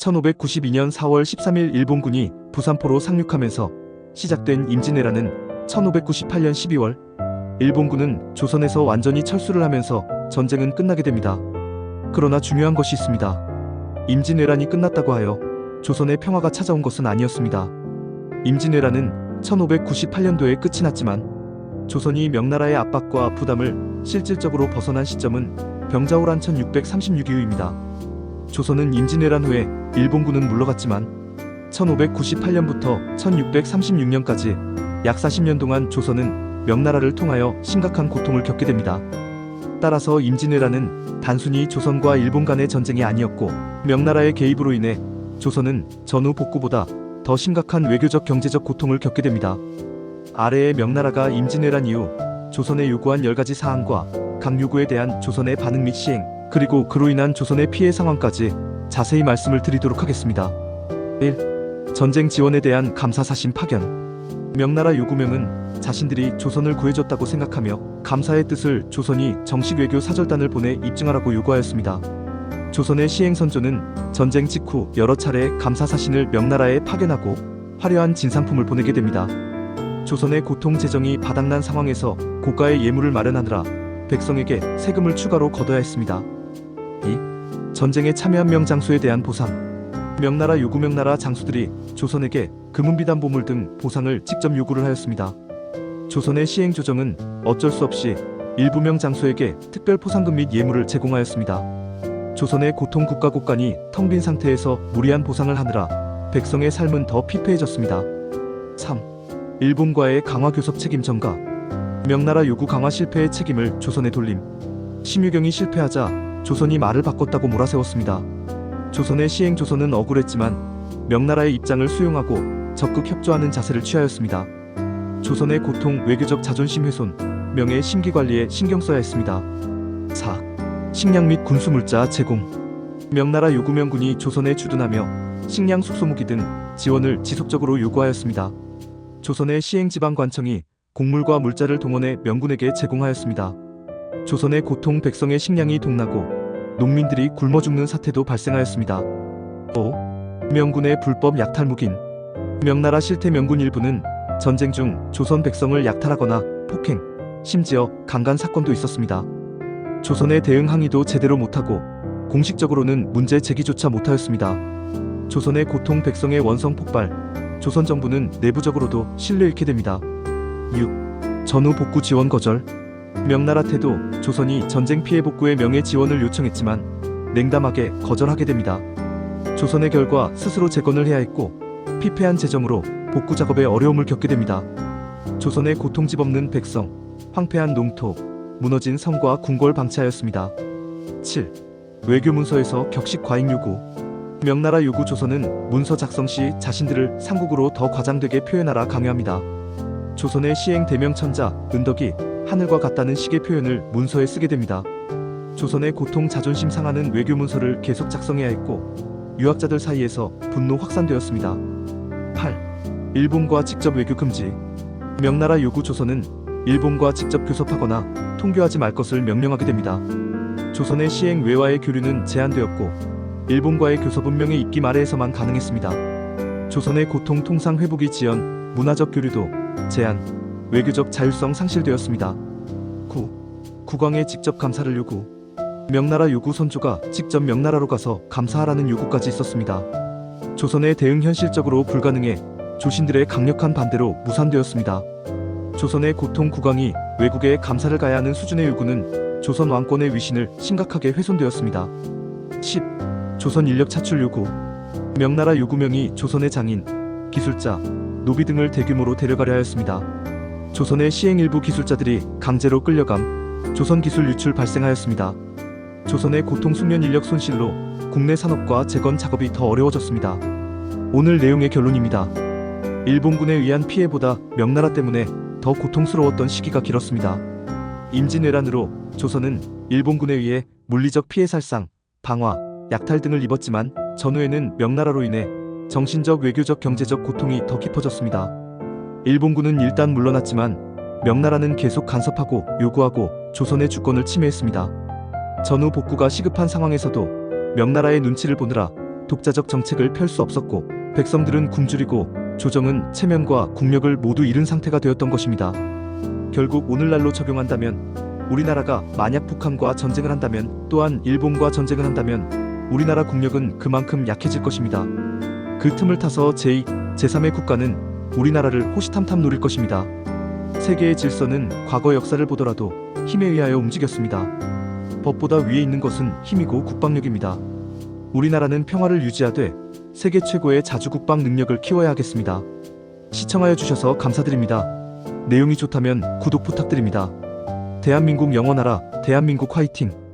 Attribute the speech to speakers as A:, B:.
A: 1592년 4월 13일 일본군이 부산포로 상륙하면서 시작된 임진왜란은 1598년 12월 일본군은 조선에서 완전히 철수를 하면서 전쟁은 끝나게 됩니다. 그러나 중요한 것이 있습니다. 임진왜란이 끝났다고 하여 조선의 평화가 찾아온 것은 아니었습니다. 임진왜란은 1598년도에 끝이 났지만 조선이 명나라의 압박과 부담을 실질적으로 벗어난 시점은 병자호란 1636이후입니다. 조선은 임진왜란 후에 일본군은 물러갔지만 1598년부터 1636년까지 약 40년 동안 조선은 명나라를 통하여 심각한 고통을 겪게 됩니다. 따라서 임진왜란은 단순히 조선과 일본 간의 전쟁이 아니었고 명나라의 개입으로 인해 조선은 전후 복구보다 더 심각한 외교적 경제적 고통을 겪게 됩니다. 아래의 명나라가 임진왜란 이후 조선에 요구한 10가지 사항과 각 요구에 대한 조선의 반응 및 시행, 그리고 그로 인한 조선의 피해 상황까지 자세히 말씀을 드리도록 하겠습니다. 1. 전쟁 지원에 대한 감사사신 파견. 명나라 요구명은 자신들이 조선을 구해줬다고 생각하며 감사의 뜻을 조선이 정식 외교 사절단을 보내 입증하라고 요구하였습니다. 조선의 시행선조는 전쟁 직후 여러 차례 감사사신을 명나라에 파견하고 화려한 진상품을 보내게 됩니다. 조선의 고통 재정이 바닥난 상황에서 고가의 예물을 마련하느라 백성에게 세금을 추가로 걷어야 했습니다. 2. 전쟁에 참여한 명장수에 대한 보상. 명나라 요구 명나라 장수들이 조선에게 금은비단 보물 등 보상을 직접 요구를 하였습니다. 조선의 시행 조정은 어쩔 수 없이 일부 명장수에게 특별 포상금 및 예물을 제공하였습니다. 조선의 고통 국가국간이 텅 빈 상태에서 무리한 보상을 하느라 백성의 삶은 더 피폐해졌습니다. 3. 일본과의 강화 교섭 책임 전가. 명나라 요구 강화 실패의 책임을 조선에 돌림. 심유경이 실패하자 조선이 말을 바꿨다고 몰아세웠습니다. 조선의 시행 조선은 억울했지만 명나라의 입장을 수용하고 적극 협조하는 자세를 취하였습니다. 조선의 고통 외교적 자존심 훼손, 명예 심기 관리에 신경 써야 했습니다. 4. 식량 및 군수물자 제공. 명나라 요구명군이 조선에 주둔하며 식량 숙소무기 등 지원을 지속적으로 요구하였습니다. 조선의 시행지방관청이 곡물과 물자를 동원해 명군에게 제공하였습니다. 조선의 고통 백성의 식량이 동나고 농민들이 굶어 죽는 사태도 발생하였습니다. 5. 명군의 불법 약탈 묵인. 명나라 실태 명군 일부는 전쟁 중 조선 백성을 약탈하거나 폭행, 심지어 강간 사건도 있었습니다. 조선의 대응 항의도 제대로 못하고 공식적으로는 문제 제기조차 못하였습니다. 조선의 고통 백성의 원성 폭발. 조선 정부는 내부적으로도 신뢰 잃게 됩니다. 6. 전후 복구 지원 거절. 명나라 태도. 조선이 전쟁 피해 복구의 명예 지원을 요청했지만 냉담하게 거절하게 됩니다. 조선의 결과 스스로 재건을 해야 했고 피폐한 재정으로 복구 작업에 어려움을 겪게 됩니다. 조선의 고통집 없는 백성, 황폐한 농토, 무너진 성과 궁궐 방치하였습니다. 7. 외교 문서에서 격식 과잉 요구. 명나라 요구 조선은 문서 작성 시 자신들을 상국으로 더 과장되게 표현하라 강요합니다. 조선의 시행 대명천자, 은덕이 하늘과 같다는 식의 표현을 문서에 쓰게 됩니다. 조선의 고통 자존심 상하는 외교 문서를 계속 작성해야 했고 유학자들 사이에서 분노 확산되었습니다. 8. 일본과 직접 외교 금지. 명나라 요구 조선은 일본과 직접 교섭하거나 통교하지 말 것을 명령하게 됩니다. 조선의 시행 외와의 교류는 제한되었고 일본과의 교섭 운명의 입김 아래에서만 가능했습니다. 조선의 고통 통상 회복이 지연, 문화적 교류도 제한, 외교적 자율성 상실되었습니다. 9. 국왕의 직접 감사를 요구. 명나라 요구 선조가 직접 명나라로 가서 감사하라는 요구까지 있었습니다. 조선의 대응 현실적으로 불가능해 조신들의 강력한 반대로 무산되었습니다. 조선의 고통 국왕이 외국에 감사를 가야 하는 수준의 요구는 조선 왕권의 위신을 심각하게 훼손되었습니다. 10. 조선 인력 차출 요구. 명나라 요구명이 조선의 장인, 기술자, 노비 등을 대규모로 데려가려 하였습니다. 조선의 시행 일부 기술자들이 강제로 끌려감, 조선 기술 유출 발생하였습니다. 조선의 고통 숙련 인력 손실로 국내 산업과 재건 작업이 더 어려워졌습니다. 오늘 내용의 결론입니다. 일본군에 의한 피해보다 명나라 때문에 더 고통스러웠던 시기가 길었습니다. 임진왜란으로 조선은 일본군에 의해 물리적 피해 살상, 방화, 약탈 등을 입었지만 전후에는 명나라로 인해 정신적, 외교적, 경제적 고통이 더 깊어졌습니다. 일본군은 일단 물러났지만 명나라는 계속 간섭하고 요구하고 조선의 주권을 침해했습니다. 전후 복구가 시급한 상황에서도 명나라의 눈치를 보느라 독자적 정책을 펼 수 없었고 백성들은 굶주리고 조정은 체면과 국력을 모두 잃은 상태가 되었던 것입니다. 결국 오늘날로 적용한다면 우리나라가 만약 북한과 전쟁을 한다면 또한 일본과 전쟁을 한다면 우리나라 국력은 그만큼 약해질 것입니다. 그 틈을 타서 제2, 제3의 국가는 우리나라를 호시탐탐 노릴 것입니다. 세계의 질서는 과거 역사를 보더라도 힘에 의하여 움직였습니다. 법보다 위에 있는 것은 힘이고 국방력입니다. 우리나라는 평화를 유지하되 세계 최고의 자주국방 능력을 키워야 하겠습니다. 시청하여 주셔서 감사드립니다. 내용이 좋다면 구독 부탁드립니다. 대한민국 영원하라. 대한민국 화이팅!